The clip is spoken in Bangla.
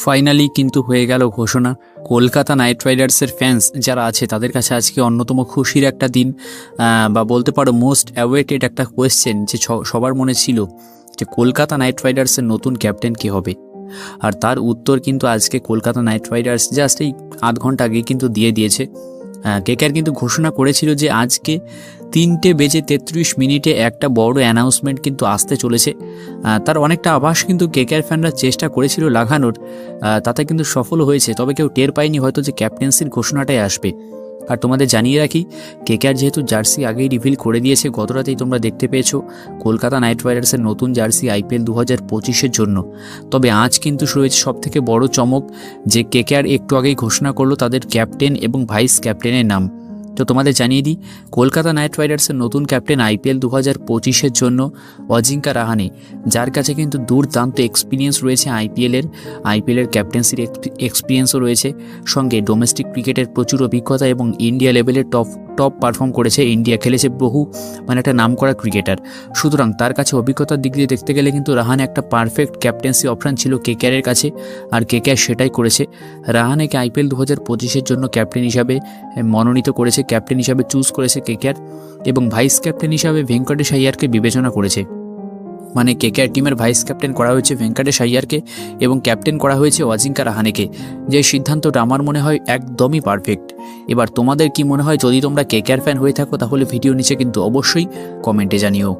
ফাইনালি কিন্তু হয়ে গেল ঘোষণা। কলকাতা নাইট রাইডার্সের ফ্যান্স যারা আছে তাদের কাছে আজকে অন্যতম খুশির একটা দিন, বা বলতে পারো মোস্ট অ্যাওয়েটেড একটা কোয়েশ্চেন যে সবার মনে ছিল যে কলকাতা নাইট রাইডার্সের নতুন ক্যাপ্টেন কে হবে। আর তার উত্তর কিন্তু আজকে কলকাতা নাইট রাইডার্স জাস্ট এই আধ ঘন্টা আগে কিন্তু দিয়ে দিয়েছে। কেকেআর কিন্তু ঘোষণা করেছিল যে আজকে 3:33 একটা বড় অ্যানাউন্সমেন্ট কিন্তু আসতে চলেছে। তার অনেকটা আভাস কিন্তু কেকেআর ফ্যানরা চেষ্টা করেছিল লাগানোর, তাতে কিন্তু সফল হয়েছে। তবে কেউ টের পায়নি হয়তো যে ক্যাপ্টেন্সির ঘোষণাটাই আসবে। আর তোমাদের জানিয়ে রাখি, কেকেআর যেহেতু জার্সি আগেই রিভিল করে দিয়েছে, গত রাতেই তোমরা দেখতে পেয়েছো কলকাতা নাইট রাইডার্সের নতুন জার্সি আইপিএল 2025-এর জন্য। তবে আজ কিন্তু শুরু হয়েছে সবথেকে বড় চমক, যে কেকেআর একটু আগেই ঘোষণা করলো তাদের ক্যাপ্টেন এবং ভাইস ক্যাপ্টেনের নাম। তো তোমাদের জানিয়ে দিই, কলকাতা নাইট রাইডার্সের নতুন ক্যাপ্টেন আইপিএল 2025-এর জন্য অজিঙ্কা রাহানে, যার কাছে কিন্তু দুর্দান্ত এক্সপিরিয়েন্স রয়েছে আইপিএলের ক্যাপ্টেন্সির এক্সপিরিয়েন্সও রয়েছে, সঙ্গে ডোমেস্টিক ক্রিকেটের প্রচুর অভিজ্ঞতা এবং ইন্ডিয়া লেভেলের টপ পারফর্ম করেছে, ইন্ডিয়া খেলেছে বহু, মানে একটা নামকরা ক্রিকেটার। সুতরাং তার কাছে অভিজ্ঞতার দিক দিয়ে দেখতে গেলে কিন্তু রাহানে একটা পারফেক্ট ক্যাপ্টেন্সি অপশান ছিল কেকেআরের কাছে, আর কেকেআর সেটাই করেছে। রাহানেকে আইপিএল 2025-এর জন্য ক্যাপ্টেন হিসাবে মনোনীত করেছে, ক্যাপ্টেন হিসাবে চুজ করেছে কেকেআর, এবং ভাইস ক্যাপ্টেন হিসাবে ভেঙ্কটেশ আইয়ারকে বিবেচনা করেছে। মানে কেকেআর টিমের ভাইস ক্যাপ্টেন করা হয়েছে ভেঙ্কটেশ আইয়ারকে এবং ক্যাপ্টেন করা হয়েছে অজিঙ্কা রাহানেকে। যে সিদ্ধান্তটা আমার মনে হয় একদমই পারফেক্ট। এবার তোমাদের কি মনে হয়? যদি তোমরা কেকেআর ফ্যান হয়ে থাকো তাহলে ভিডিও নিচে কিন্তু অবশ্যই কমেন্টে জানিও।